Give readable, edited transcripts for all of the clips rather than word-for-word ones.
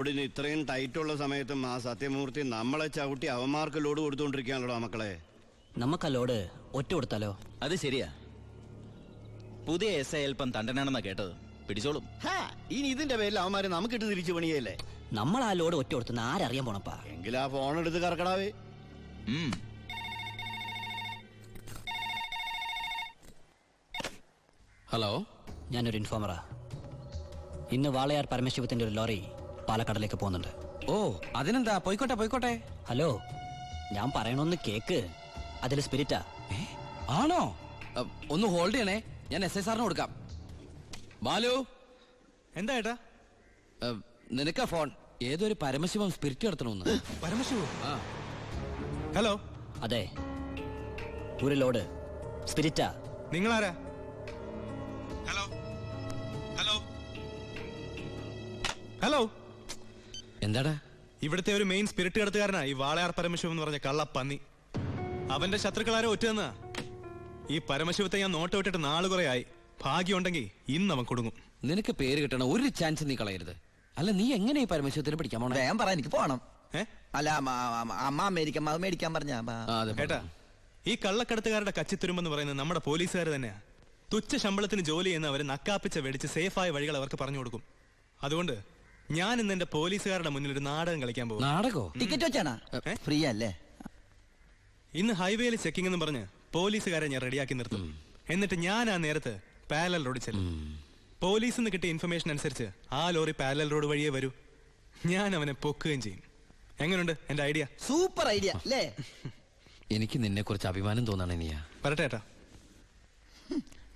ലോഡിന് ഇത്രയും ടൈറ്റുള്ള സമയത്തും ആ സത്യമൂർത്തി നമ്മളെ ചവിട്ടി അവന്മാർക്ക് ലോഡ് കൊടുത്തുകൊണ്ടിരിക്കുകയാണല്ലോ മക്കളെ. നമുക്ക് ആ ലോഡ് ഒറ്റ കൊടുത്താലോ? അത് ശരിയാ. പുതിയ SI അല്പം തണ്ടനാണെന്നാ കേട്ടത്. പിടിച്ചോളും. ഇനി ഇതിന്റെ പേരിൽ അവന്മാര് നമുക്കിട്ട് തിരിച്ചു പണിയല്ലേ. നമ്മൾ ആ ലോഡ് ഒറ്റ കൊടുത്തുന്ന ആരറിയാൻ പോണപ്പാ. എങ്കിൽ ആ ഫോൺ എടുത്ത് കറക്കടാവേ. ഹലോ, ഞാനൊരു ഇൻഫോമറാ. ഇന്ന് വാളയാർ പരമശിവത്തിന്റെ ഒരു ലോറി പാലക്കാടിലേക്ക് പോകുന്നുണ്ട്. ഓ അതിനെന്താ, പോയിക്കോട്ടെ പോയിക്കോട്ടെ. ഹലോ, ഞാൻ പറയണൊന്ന് കേക്ക്. അതിൽ സ്പിരിറ്റാ. ആണോ? ഒന്ന് ഹോൾഡ് ചെയ്യണേ, ഞാൻ SI സാറിന് കൊടുക്കാം. ബാലു, എന്താ ഏട്ടാ? നിനക്കാ ഫോൺ. ഏതൊരു പരമശിവം സ്പിരിറ്റ് നടത്തണമെന്ന്. പരമശിവോ? ഹലോ. അതെ, ഒരു ലോഡ് സ്പിരിറ്റാ. നിങ്ങളാരാ? Hello hello hello. എന്താടാ? ഇവിടുത്തെ ഒരു മെയിൻ സ്പിരിറ്റ് കടത്തുകാരനാ ഈ വാളയാർ പരമശിവം എന്ന് പറഞ്ഞ കള്ളപ്പന്നി. അവന്റെ ശത്രുക്കളാരെ ഒറ്റന്നാ. ഈ പരമശിവത്തെ ഞാൻ നോട്ട് വിട്ടിട്ട് നാള് കുറെ ആയി. ഭാഗ്യമുണ്ടെങ്കിൽ ഇന്ന് അവൻ കൊടുങ്ങും. നിനക്ക് പേര് കിട്ടണ ഒരു ചാൻസ് നീ കളയരുത്. അല്ല, നീ എങ്ങനെ ഈ പരമശിവത്തിന് പിടിക്കാൻ പോണേ? ഞാൻ പറ, എനിക്ക് പോണം. അല്ല, അമ്മ മേടിക്കാൻ പറഞ്ഞ കേട്ടാ, ഈ കള്ളക്കടത്തുകാരുടെ കച്ചിത്തുരുമ്പെന്ന് പറയുന്നത് നമ്മുടെ പോലീസുകാർ തന്നെയാ. തുച്ഛ ശമ്പളത്തിന് ജോലി ചെയ്യുന്ന അവര് നക്കാപ്പിച്ച വെടിച്ച് സേഫായ വഴികൾ അവർക്ക് പറഞ്ഞു കൊടുക്കും. അതുകൊണ്ട് ഞാൻ ഇന്ന് എന്റെ പോലീസുകാരുടെ മുന്നിൽ ഒരു നാടകം കളിക്കാൻ പോകും. നാടകോ? ടിക്കറ്റ് വെച്ചാണോ? ഫ്രീ അല്ലേ? ഇന്ന് ഹൈവേയിൽ ചെക്കിംഗ് എന്ന് പറഞ്ഞ് പോലീസുകാരെ ഞാൻ റെഡിയാക്കി നിർത്തും. എന്നിട്ട് ഞാൻ ആ നേരത്ത് പാരലൽ റോഡ് ചെല്ലും. പോലീസിൽ നിന്ന് കിട്ടിയ ഇൻഫർമേഷൻ അനുസരിച്ച് ആ ലോറി പാരലൽ റോഡ് വഴിയേ വരൂ. ഞാൻ അവനെ പൊക്കുകയും ചെയ്യും. എങ്ങനെയുണ്ട് എന്റെ ഐഡിയ? സൂപ്പർ ഐഡിയ അല്ലേ? എനിക്ക് നിന്നെ കുറിച്ച് അഭിമാനം തോന്നണ നീയാ. പറട്ടെ ഏട്ടാ.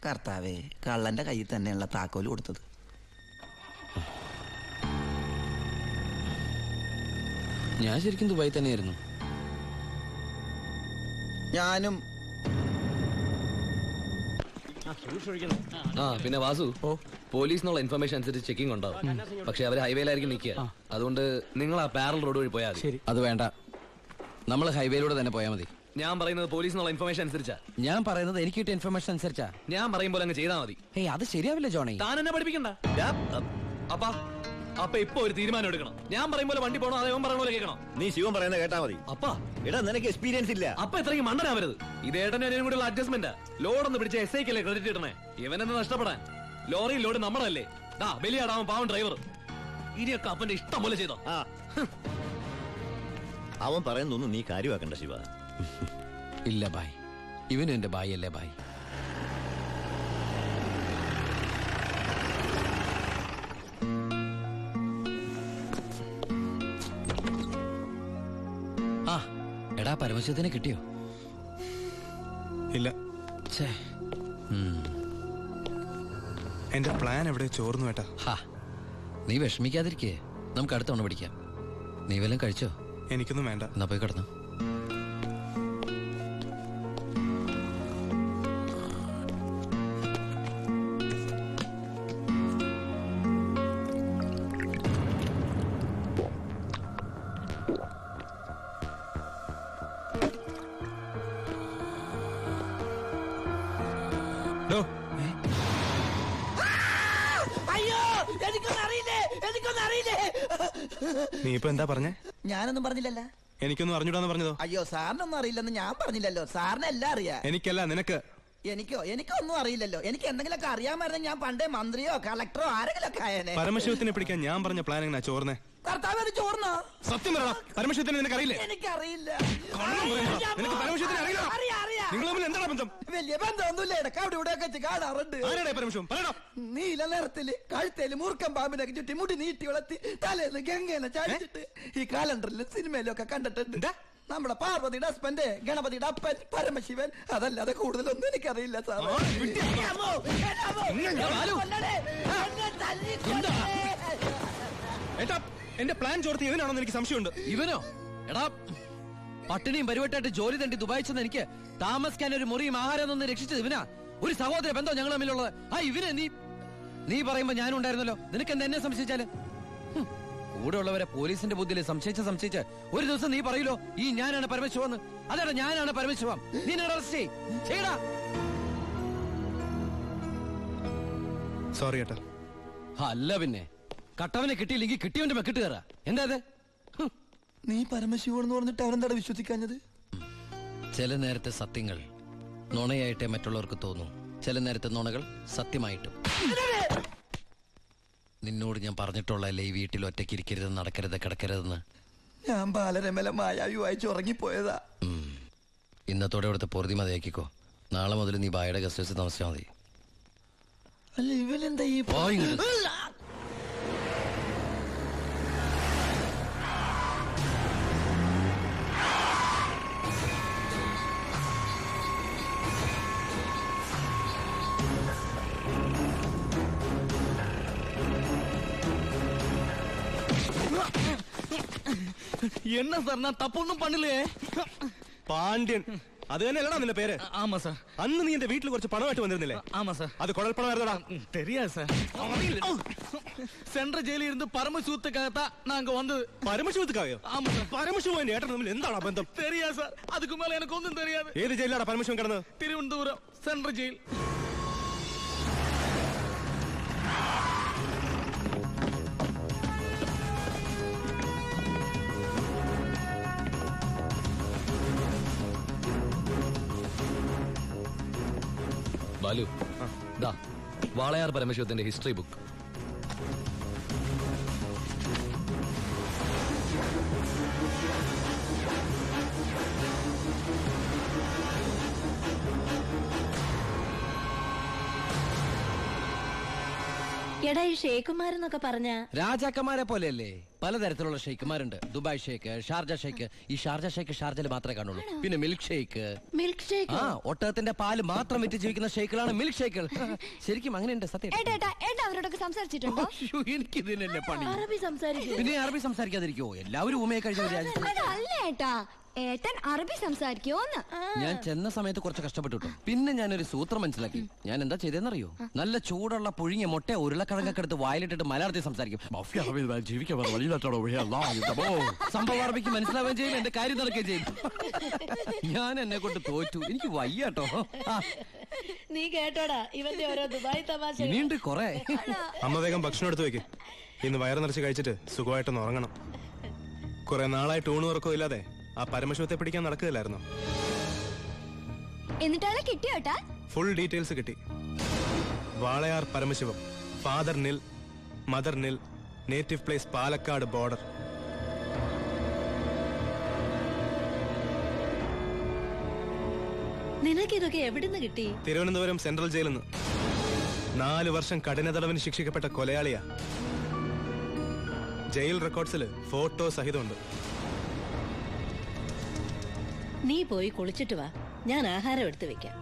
കർത്താവേ, കള്ളന്റെ കയ്യിൽ തന്നെയുള്ള താക്കോല് കൊടുത്തത്. ഞാൻ ശരിക്കും ദുബായി തന്നെയായിരുന്നു. ഞാനും. പിന്നെ വാസു, പോലീസിനുള്ള ഇൻഫർമേഷൻ അനുസരിച്ച് ചെക്കിംഗ് ഉണ്ടാവും. പക്ഷെ അവര് ഹൈവേയിലായിരിക്കും നിൽക്കുക. അതുകൊണ്ട് നിങ്ങൾ ആ പാരൽ റോഡ് വഴി പോയാൽ മതി. അത് വേണ്ട, നമ്മൾ ഹൈവേയിലൂടെ തന്നെ പോയാൽ മതി. ഞാൻ പറയുന്നത് പോലീസിനുള്ള ഇൻഫർമേഷൻ അനുസരിച്ചാ. ഞാൻ പറയുന്നത് എനിക്ക് കിട്ടിയ ഇൻഫർമേഷൻ അനുസരിച്ചാ. ഞാൻ പറയുമ്പോൾ അങ്ങ് ചെയ്താൽ മതി. ഏയ്, അത് ശരിയാവില്ല ജോണി. താൻ എന്നെ പഠിപ്പിക്കണ്ട. അപ്പൊ ഇപ്പൊ ഒരു തീരുമാനം എടുക്കണം. ഞാൻ പറയുമ്പോൾ വണ്ടി പോകണോ അതേ പറയണ പോലെ കേൾക്കണം. നീ ശിവൻ പറയുന്നത് കേട്ടാ മതി. അപ്പാ, എടാ നിനക്ക് എക്സ്പീരിയൻസ് ഇല്ല. അപ്പൊ ഇത്രയും മണ്ടനാവരുത്. ഇത് ഏട്ടനും അനിയനും കൂടെയുള്ള അഡ്ജസ്റ്റ്മെന്റ്. ലോഡൊന്ന് പിടിച്ച SIക്കല്ലേ ക്രെഡിറ്റ് കിട്ടണേ. ഇവനെന്ന് നഷ്ടപ്പെടാൻ. ലോറി ലോഡ് നമ്മളല്ലേ. ബലിയാടാവൻ പാവൻ ഡ്രൈവർ. ഇനിയൊക്കെ അപ്പന്റെ ഇഷ്ടം പോലെ ചെയ്തോ. അവൻ പറയുന്നൊന്നും നീ കാര്യമാക്കണ്ട ശിവ. ഇല്ല ബായ്, ഇവനും എന്റെ ബായ് അല്ലേ ബായ്. ആ എടാ, പരമശിവത്തിനെ കിട്ടിയോ? ഇല്ല. എന്റെ പ്ലാൻ എവിടെ ചോർന്നു ഏട്ടാ. നീ വിഷമിക്കാതിരിക്കേ, നമുക്ക് അടുത്ത തവണ പിടിക്കാം. നീ വല്ലതും കഴിച്ചോ? എനിക്കൊന്നും വേണ്ട. എന്നാ പോയി കിടന്നു. നീ ഇപ്പൊ എന്താ പറഞ്ഞേ? ഞാനൊന്നും പറഞ്ഞില്ലല്ലോ. എനിക്കൊന്നും അറിഞ്ഞൂടാന്ന് പറഞ്ഞതോ? അയ്യോ, സാറിനൊന്നും അറിയില്ലെന്ന് ഞാൻ പറഞ്ഞില്ലല്ലോ. സാറിന് എല്ലാം അറിയാം. എനിക്കല്ല, നിനക്ക്. എനിക്കൊന്നും അറിയില്ലല്ലോ. എനിക്ക് എന്തെങ്കിലുമൊക്കെ അറിയാമായിരുന്നെങ്കിൽ ഞാൻ പണ്ടേ മന്ത്രിയോ കളക്ടറോ ആരെങ്കിലും ഒക്കെ ആയേനെ. പരമശിവത്തിനെ പിടിക്കാൻ ഞാൻ പറഞ്ഞ പ്ലാൻ എങ്ങനെയാ ചോർന്നേ? കർത്താവ്, അത് ചോർന്നോ? സത്യം പറ, പരമശിവത്തിനെ നിനക്കറിയില്ലേ? എനിക്കറിയില്ല. നിനക്ക് പരമശിവത്തിനെ അറിയില്ല? നിങ്ങൾ തമ്മിൽ എന്താണ് ബന്ധം? വലിയ ബന്ധമൊന്നുമില്ല. ഇടക്ക് അവിടെ ഇവിടെ ഒക്കെ കാണാറുണ്ട്. ആരാടേ പരമശിവം? പറയടാ. നീല നിറത്തില് കഴുത്തേല് മൂർക്കം പാമ്പിനൊക്കെ ചുറ്റി മുടി നീട്ടി വളർത്തി തലേന്ന് ഗംഗേനെ ചാടിച്ചിട്ട് ഈ കാലണ്ടറിലും സിനിമയിലും ഒക്കെ കണ്ടിട്ടുണ്ട്. നമ്മുടെ പാർവതിയുടെ ഹസ്ബൻഡ്, ഗണപതിയുടെ അപ്പൻ പരമശിവൻ. അതല്ലാതെ കൂടുതലൊന്നും എനിക്കറിയില്ല സാർ. ഏട്ടാ, എന്റെ പ്ലാൻ ചോർത്തി ഇവനാണെന്ന് എനിക്ക് സംശയമുണ്ട്. ഇവനോ? എടാ, പട്ടിണിയും പരിവട്ടായിട്ട് ജോലി തണ്ടി ദുബായി ചെന്ന് എനിക്ക് താമസിക്കാൻ ഒരു മുറിയും ആഹാരം ഒന്നും രക്ഷിച്ചത് ഇവനാ. ഒരു സഹോദര ബന്ധം ഞങ്ങൾ തമ്മിലുള്ളത്. ഇവനെ നീ പറയുമ്പോ ഞാനും ഉണ്ടായിരുന്നല്ലോ. നിനക്ക് എന്താ എന്നെ സംശയിച്ചാല്? കൂടെ ഉള്ളവരെ പോലീസിന്റെ ബുദ്ധിയിൽ സംശയിച്ച് ഒരു ദിവസം നീ പറയൂലോ, ഈ ഞാനാണ് പരമശിവം. അതാണ് ഞാനാണ് പരമശിവം. നീ അറസ്റ്റ് ചെയ്യടാ. സോറി ഏട്ടാ. അല്ല പിന്നെ കട്ടവനെ കിട്ടിയില്ലെങ്കിൽ കിട്ടിയവന്റെ മെക്കിട്ട് കയറാ. എന്താ അത്? നീ പരമശിവൻ എന്ന് പറഞ്ഞിട്ട് അവരെന്താ വിശ്വസിക്കാഞ്ഞത്? ചില നേരത്തെ സത്യങ്ങൾ നുണയായിട്ടേ മറ്റുള്ളവർക്ക് തോന്നും, ചില നേരത്തെ നുണകൾ സത്യമായിട്ടും. നിന്നോട് ഞാൻ പറഞ്ഞിട്ടുള്ളതല്ലേ ഈ വീട്ടിൽ ഒറ്റയ്ക്ക് ഇരിക്കരുത്, നടക്കരുത്, കിടക്കരുതെന്ന്. ഞാൻ ബാലരമല മായാവി വായിച്ച് ഉറങ്ങിപ്പോയതാ. ഇന്നത്തോടെ ഇവിടുത്തെ പൊറുതി മതിയാക്കിക്കോ. നാളെ മുതൽ നീ ബായുടെ ഗസ്റ്റ് ഹൗസിൽ താമസിച്ചാൽ മതി. അല്ല ഇവനെന്താ ഈ പോ ഇങ്ങോട്ട്. என்ன சார் நான் தப்பு ஒன்றும் பண்ணலையே. പാണ്ഡ്യൻ, അത് തന്നെയല്ലടാ നിന്റെ പേര്? ஆமா சார். അന്ന് നീ എന്റെ വീട്ടിൽ കുറച്ച് പണമായിട്ട് വന്നിരുന്നില്ലേ? ஆமா சார். അത് കുഴൽപ്പണമായിരുന്നടാ. தெரியாது சார். சென்ற ஜெயிலில் இருந்து பரமசூத்துக்காகத்தான் நாங்க வந்தது. പരമശിവത്തുക്കായോ? ஆமா சார். പരമശിവൻ ഏട്ടൻ തമ്മിൽ എന്താണ് ബന്ധം? தெரியாது சார். அதுக்கு மேல எனக்கு ஒன்றும் தெரியாது. ഏത് ജയിലാടാ പരമശിവൻ കിടന്നത്? Thiruvananthapuram central jail. ബാലു, ദാ വാളയാർ പരമശിവത്തിന്റെ ഹിസ്റ്ററി ബുക്ക്. എടാ ഈ ഷേഖുമാരെന്നൊക്കെ പറഞ്ഞ രാജാക്കന്മാരെ പോലെയല്ലേ? പലതരത്തിലുള്ള ഷെയ്ക്കുമാരുണ്ട്. ദുബായ് ഷേക്ക്, ഷാർജ ഷേക്ക്. ഈ ഷാർജ ഷേക്ക് ഷാർജയിൽ മാത്രമേ കാണുള്ളൂ. പിന്നെ മിൽക്ക് ഷേക്ക്. Milk shake? ആ, ഒട്ടകത്തിന്റെ പാല് മാത്രം വിറ്റ് ജീവിക്കുന്ന ഷേക്കുകളാണ് മിൽക്ക് ഷേക്കുകൾ. ശരിക്കും അങ്ങനെയുണ്ട്. സത്യം. അവരോടൊക്കെ സംസാരിച്ചിട്ടുണ്ടോ? എനിക്ക് ഇതിനല്ലേ പണി. അറബി സംസാരിക്കും. പിന്നെ അറബി സംസാരിക്കാതിരിക്കോ? എല്ലാവരും ഊമയെ കഴിഞ്ഞ രാജ്യത്ത്. അല്ല ഏട്ടാ, ഏട്ടൻ അറബി സംസാരിക്കോന്ന്. ഞാൻ ചെന്ന സമയത്ത് കുറച്ച് കഷ്ടപ്പെട്ടു കേട്ടോ. പിന്നെ ഞാനൊരു സൂത്രം മനസ്സിലാക്കി. ഞാൻ എന്താ ചെയ്തെന്നറിയോ? നല്ല ചൂടുള്ള പുഴുങ്ങിയ മുട്ട ഉരുളക്കിഴങ്ങൊക്കെ എടുത്ത് വായിലിട്ടിട്ട് മലയാളത്തിൽ സംസാരിക്കും. സംഭവം അറബിക്ക് മനസ്സിലാവുകയും ചെയ്യും, എന്റെ കാര്യം നടക്കുകയും ചെയ്യും. ഞാൻ എന്നെ കൊണ്ട് തോറ്റു. എനിക്ക് വയ്യാട്ടോ. നീ കേട്ടോടാ ഇവന്റെ ഓരോ ദുബായ് തമാശ. ഇനിയുണ്ട് കൊറേ. അമ്മ വേഗം ഭക്ഷണം എടുത്തു വെക്ക്. ഇന്ന് വയറ് നിറച്ച് കഴിച്ചിട്ട് സുഖമായിട്ടൊന്ന് ഉറങ്ങണം. കുറെ നാളായിട്ട് ഊണ് ഉറക്കവും ഇല്ലാതെ ആ പരമശിവത്തെ പിടിക്കാൻ നടക്കുകയില്ലായിരുന്നു. എന്നിട്ടാളെ കിട്ടിയോട്ടാ? ഫുൾ ഡീറ്റെയിൽസ് കിട്ടി. വാളയാർ പരമശിവം, ഫാദർ നിൽ, മദർ നിൽ, നേറ്റീവ് പ്ലേസ് പാലക്കാട് ബോർഡർ. നിനക്കിതൊക്കെ എവിടുന്ന് കിട്ടി? തിരുവനന്തപുരം സെൻട്രൽ ജയിലിൽ നിന്ന് 4 വർഷം കഠിന തടവിന് ശിക്ഷിക്കപ്പെട്ട കൊലയാളിയാ. Jail റെക്കോർഡ്സിൽ photo സഹിതമുണ്ട്. നീ പോയി കുളിച്ചിട്ട് വാ, ഞാൻ ആഹാരം എടുത്തു വെക്കാം.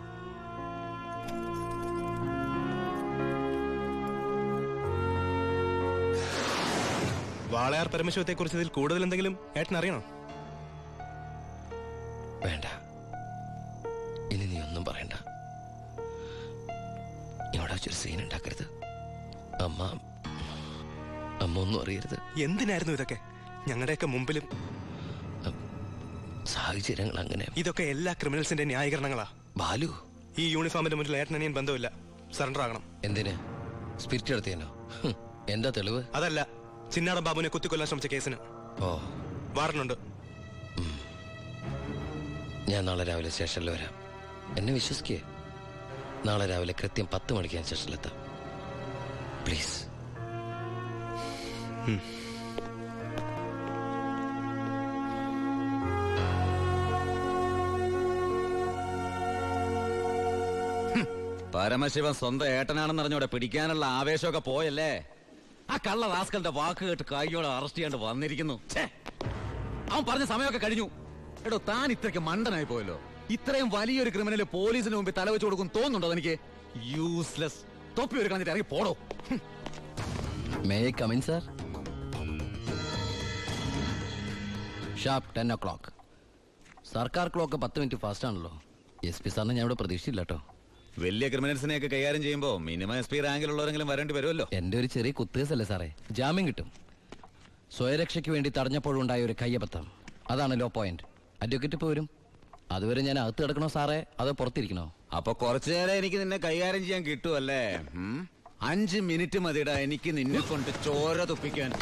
വാളയാർ പരമശിവത്തെ കുറിച്ച് ഇതിൽ കൂടുതൽ എന്തെങ്കിലും ഏട്ടൻ അറിയണോ? വേണ്ട, ഇനി നീ ഒന്നും പറയണ്ട. ഇവിടെ വെച്ചൊരു സീൻ ഉണ്ടാക്കരുത്. അമ്മ ഒന്നും അറിയരുത്. എന്തിനായിരുന്നു ഇതൊക്കെ? ഞങ്ങളുടെയൊക്കെ മുമ്പിലും സാഹചര്യങ്ങൾ അങ്ങനെ. ഇതൊക്കെ എല്ലാ ക്രിമിനൽസിന്റെ ന്യായീകരണങ്ങളാ. ബാലു, ഈ യൂണിഫോമിന്റെ മുന്നിൽ ഏട്ടനിയൻ ബന്ധമില്ല. സറണ്ടർ ആകണം. എന്തിന്? സ്പിരിറ്റ് എടുത്തേനോ? എന്താ തെളിവ്? അതല്ല, ചിന്നാടൻ ബാബുവിനെ കുത്തിക്കൊല്ലാൻ ശ്രമിച്ച കേസിന്. ഓ, വാറണ്ടുണ്ട്. ഞാൻ നാളെ രാവിലെ സ്റ്റേഷനിൽ വരാം. എന്നെ വിശ്വസിക്കേ. നാളെ രാവിലെ കൃത്യം 10 മണിക്ക് ഞാൻ സ്റ്റേഷനിലെത്താം. പ്ലീസ്. പരമശിവൻ സ്വന്തം ഏട്ടനാണെന്ന് അറിഞ്ഞോടെ പിടിക്കാനുള്ള ആവേശമൊക്കെ പോയല്ലേ? ആ കള്ള റാസ്കലിന്റെ വാക്ക് കേട്ട് കൈയോടെ അറസ്റ്റ് ചെയ്യാണ്ട് വന്നിരിക്കുന്നു. അവൻ പറഞ്ഞ സമയമൊക്കെ കഴിഞ്ഞു. എടോ, താൻ ഇത്രയ്ക്ക് മണ്ടനായി പോയല്ലോ. ഇത്രയും വലിയൊരു ക്രിമിനൽ പോലീസിന് മുമ്പിൽ തലവെച്ച് കൊടുക്കും തോന്നുന്നുണ്ടോ എനിക്ക്? യൂസ്ലെസ്. തൊപ്പി ഒരു കളഞ്ഞിട്ട് ഇറങ്ങി പോടോ. May I come in sir? Sharp 10 o'clock. സർക്കാർ ക്ലോക്ക് 10 മിനിറ്റ് ഫാസ്റ്റ് ആണല്ലോ. SP സാറിന് ഞാൻ ഇവിടെ പ്രതീക്ഷിച്ചില്ല കേട്ടോ. വലിയ ക്രിമിനൽസിനെയൊക്കെ കൈകാര്യം ചെയ്യുമ്പോ മിനിമം SP റാങ്കിലുള്ളവരെങ്കിലും വരേണ്ടി വരുമല്ലോ. എന്റെ ഒരു ചെറിയ കുത്തേസല്ലേ സാറേ. ജാമ്യം കിട്ടും. സ്വയരക്ഷയ്ക്ക് വേണ്ടി തടഞ്ഞപ്പോഴുണ്ടായ ഒരു കയ്യബദ്ധം, അതാണ് ലോ പോയിന്റ്. അഡ്വക്കേറ്റ് ഇപ്പോൾ വരും. അതുവരെ ഞാൻ അകത്ത് കിടക്കണോ സാറേ, അത് പുറത്തിരിക്കണോ? അപ്പൊ കുറച്ചു നേരം എനിക്ക് നിന്നെ കൈകാര്യം ചെയ്യാൻ കിട്ടുമല്ലേ? 5 മിനിറ്റ് മതിടാ എനിക്ക് നിന്നെ കൊണ്ട് ചോര തുപ്പിക്കാൻ.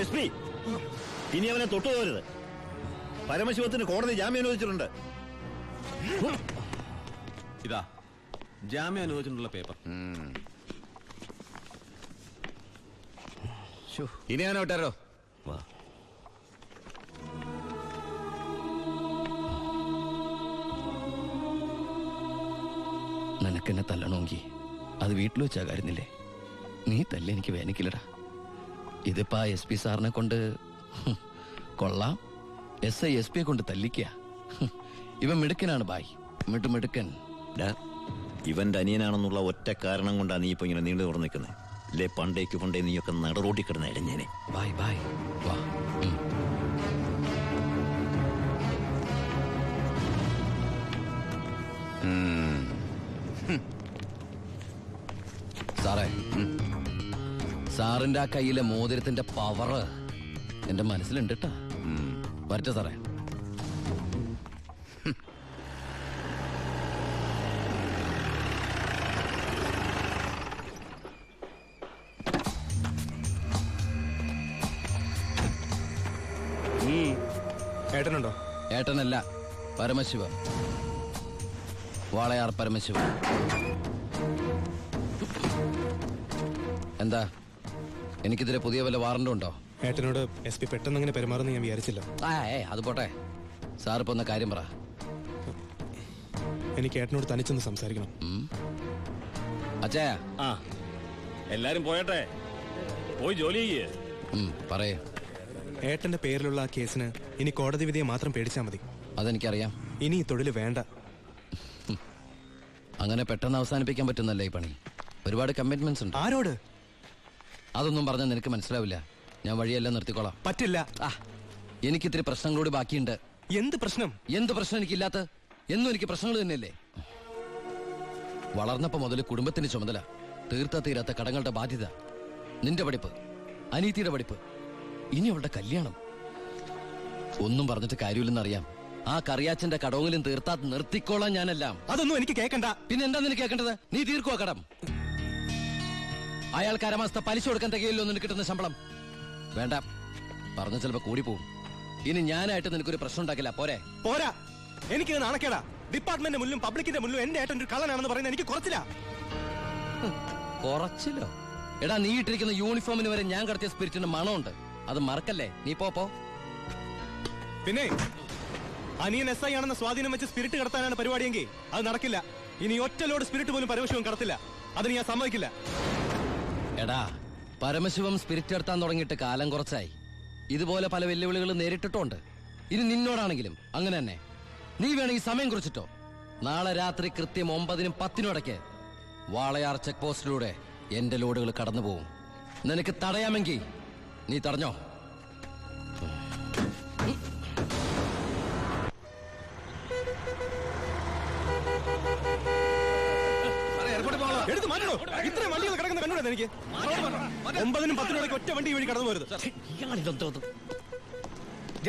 SP, ഇനി അവനെ തൊട്ടുപോകരുത്. പരമശിവത്തിന് കോടതി ജാമ്യം അനുവദിച്ചിട്ടുണ്ട്. ഇതാ ജാമ്യം അനുവദിച്ചിട്ടുള്ള പേപ്പർ. ഇനി ഞാൻ വിട്ടാരോ? നിനക്കെന്നെ തല്ലണമെങ്കിൽ അത് വീട്ടിൽ വെച്ചാ കാര്യന്നില്ലേ? നീ തല്ല എനിക്ക് വേനിക്കില്ലടാ. ഇതിപ്പോ SP സാറിനെ കൊണ്ട് കൊള്ളാം. SI SP യെ കൊണ്ട് തല്ലിക്കുക. ഇവൻ മിടുക്കനാണ് ബായ്, മിടുക്കൻ. ഇവന്റെ അനിയനാണെന്നുള്ള ഒറ്റ കാരണം കൊണ്ടാണ് നീ ഇപ്പൊ ഇങ്ങനെ നീണ്ടു തുറന്നു നിൽക്കുന്നത്. അല്ലെ പണ്ടേ നീയൊക്കെ നടറോട്ടി കിടന്ന ഇടഞ്ഞേനെ. ബായ് ബായ് വാ. സാറേ, സാറിന്റെ ആ കയ്യിലെ മോതിരത്തിന്റെ പവറ് എന്റെ മനസ്സിലുണ്ട് കേട്ടാ. വരട്ടെ സാറേ. ഏട്ടനുണ്ടോ? ഏട്ടനല്ല, പരമശിവ, വാളയാർ പരമശിവ. എന്താ, എനിക്കിതിരെ പുതിയ വല്ല വാറണ്ടും ഉണ്ടോ? ഏട്ടനോട് SP പെട്ടെന്ന് അങ്ങനെ പെരുമാറുന്ന ഞാൻ വിചാരിച്ചില്ല. അത് പോട്ടെ. സാറിപ്പോ ഒന്ന് കാര്യം പറ. എനിക്ക് ഏട്ടനോട് തനിച്ചൊന്ന് സംസാരിക്കണം. അച്ഛാ, എല്ലാരും പോയട്ടെ, പോയി ജോലി ചെയ്യേ. പറയേ. ഏട്ടന്റെ പേരിലുള്ള ആ കേസിന് ഇനി കോടതി വിധിയെ മാത്രം പേടിച്ചാ മതി. അതെനിക്കറിയാം. ഇനി ഈ തൊഴിൽ വേണ്ട. അങ്ങനെ പെട്ടെന്ന് അവസാനിപ്പിക്കാൻ പറ്റുന്നല്ലേ ഈ പണി? ഒരുപാട് കമ്മിറ്റ്മെന്റ്സ് ഉണ്ട്. ആരോട്? അതൊന്നും പറഞ്ഞാൽ നിനക്ക് മനസ്സിലാവില്ല. ഞാൻ വഴിയെല്ലാം നിർത്തിക്കോളാം. പറ്റില്ല. എനിക്കിത്തിരി പ്രശ്നങ്ങളോട് ബാക്കിയുണ്ട്. എന്ത് പ്രശ്നം? എന്ത് പ്രശ്നം എനിക്കില്ലാത്ത? എന്നും എനിക്ക് പ്രശ്നങ്ങൾ തന്നെയല്ലേ. വളർന്നപ്പോ മുതൽ കുടുംബത്തിന്റെ ചുമതല, തീർത്താ തീരാത്ത കടങ്ങളുടെ ബാധ്യത, നിന്റെ പഠിപ്പ്, അനീതിയുടെ പഠിപ്പ്, ഇനി അവളുടെ കല്യാണം. ഒന്നും പറഞ്ഞിട്ട് കാര്യമില്ലെന്നറിയാം. ആ കറിയാച്ചന്റെ കടവെങ്കിലും തീർത്താ നിർത്തിക്കോളാം ഞാനെല്ലാം. അതൊന്നും എനിക്ക് കേൾക്കണ്ട. പിന്നെ എന്താ നിനക്ക് കേൾക്കേണ്ടത്? നീ തീർക്കുവാ കടം. അയാൾക്ക് അരമാസത്തെ പലിശ കൊടുക്കാൻ തികയില്ലോ നിനക്ക് കിട്ടുന്ന ശമ്പളം. വേണ്ട, പറഞ്ഞ ചിലപ്പോ കൂടിപ്പോവും. ഇനി ഞാനായിട്ട് നിനക്കൊരു പ്രശ്നം ഉണ്ടാക്കില്ല. പോരെ? പോരാ, എനിക്ക് നാണക്കേടാ. ഡിപ്പാർട്ട്മെന്റ് മുന്നിലും പബ്ലിക്കിന്റെ മുന്നിലും എന്റെ ഏട്ടൻ ഒരു കള്ളനാണെന്ന് പറയുന്നത് എനിക്ക് കുറച്ചില്ല. കുറച്ചില്ലോ? എടാ, നീ ഇട്ടിരിക്കുന്ന യൂണിഫോമിന് വരെ ഞാൻ കടത്തിയ സ്പിരിറ്റിന്റെ മണമുണ്ട്. അത് മറക്കല്ലേ. നീ പോ. പിന്നെ അനിയൻ SI ആണെന്ന സ്വാധീനം വെച്ച് സ്പിരിറ്റ് കടത്താനാണ് പരിപാടിയെങ്കിൽ അത് നടക്കില്ല. ഇനി ഒറ്റ ലോഡ് സ്പിരിറ്റ് പോലും പരമശിവം കടത്തില്ല. അതിന് ഞാൻ സമ്മതിക്കില്ല. എടാ, പരമശിവം സ്പിരിറ്റ് എടുത്താൻ തുടങ്ങിയിട്ട് കാലം കുറച്ചായി. ഇതുപോലെ പല വെല്ലുവിളികളും നേരിട്ടിട്ടുണ്ട്. ഇനി നിന്നോടാണെങ്കിലും അങ്ങനെ തന്നെ. നീ വേണമെങ്കിൽ സമയം കുറിച്ചിട്ടോ. നാളെ രാത്രി കൃത്യം 9-നും 10-നും ഇടയ്ക്ക് വാളയാർ ചെക്ക് പോസ്റ്റിലൂടെ എന്റെ ലോഡുകൾ കടന്നു പോകും. നിനക്ക് തടയാമെങ്കിൽ നീ തടഞ്ഞോ. എടുത്ത് മാറ്റണോ? ഇത്രയും വണ്ടികൾ കിടക്കുന്ന കണ്ടുകൂടെ എനിക്ക്? 9-നും 10-നും ഇടയ്ക്ക് ഒറ്റ വണ്ടി വഴി കടന്നു പോരുത്.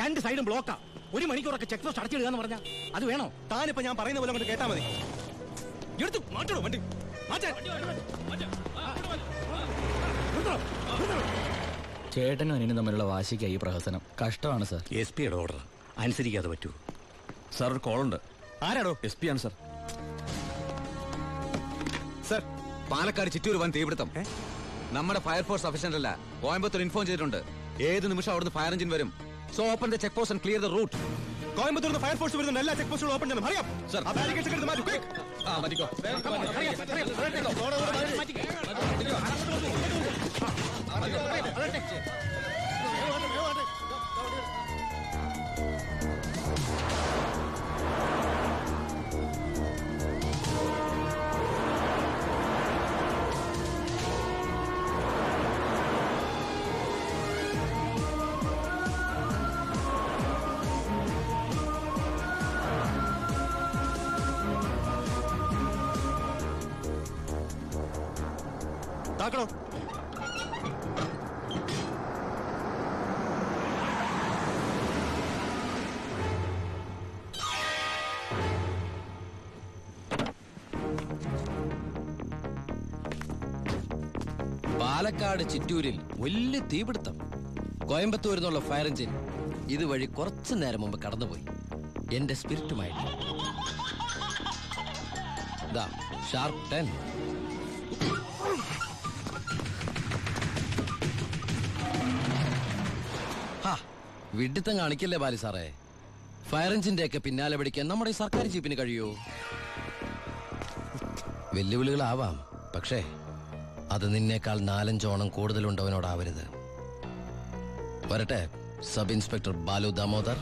രണ്ട് സൈഡും ബ്ലോക്കാ. 1 മണിക്കൂറൊക്കെ ചെക്ക് പോസ്റ്റ് അടച്ചിടുക എന്ന് പറഞ്ഞാൽ അത് വേണോ? താനിപ്പോ ഞാൻ പറയുന്ന പോലെ അങ്ങോട്ട് കേട്ടാ മതി. എടുത്ത് മാറ്റണോ വണ്ടി? ചേട്ടനും അനിയനും തമ്മിലുള്ള വാശിക്കായി ഈ പ്രഹസനം. കഷ്ടമാണ് സാർ. SP യുടെ ഓർഡർ അനുസരിക്കാതെ പറ്റൂ. സാർ ഒരു കോളുണ്ട്. ആരാടോ? SP ആണ് സാർ. സർ, പാലക്കാട് ചിറ്റൂർ വൻ തീപിടുത്തം. നമ്മുടെ ഫയർഫോഴ്സ് സഫീഷ്യന്റ് അല്ല. കോയമ്പത്തൂർ ഇൻഫോം ചെയ്തിട്ടുണ്ട്. ഏത് നിമിഷം അവിടുന്ന് ഫയർ എഞ്ചിൻ വരും. So open the check post and clear the route. Coimbatore fire force വരുന്ന എല്ലാ ചെക്ക് പോസ്റ്റുകളും ഓപ്പൺ ചെയ്യണം. അറിയാം സർ. ആ ബാരിക്കേഡ്സ് എടുത്ത് മാറ്റൂ. quick. മാറ്റിക്കോ. തുറക്കണോ? പാലക്കാട് ചിറ്റൂരിൽ വലിയ തീപിടുത്തം. കോയമ്പത്തൂരിൽ നിന്നുള്ള ഫയർ എഞ്ചിൻ ഇതുവഴി കുറച്ചു നേരം മുമ്പ് കടന്നുപോയി എന്റെ സ്പിരിറ്റുമായിട്ട്. ഷാർപ്പ് 10. വിഡിത്തം കാണിക്കല്ലേ ബാലി സാറേ. ഫയർ എഞ്ചിന്റെ ഒക്കെ പിന്നാലെ പിടിക്കാൻ നമ്മുടെ ഈ സർക്കാർ ജീപ്പിന് കഴിയോ? വെല്ലുവിളികളാവാം, പക്ഷേ അത് നിന്നേക്കാൾ 4-5 ഓണം കൂടുതലുണ്ടവനോടാവരുത്. വരട്ടെ സബ് ഇൻസ്പെക്ടർ ബാലു ദാമോദർ.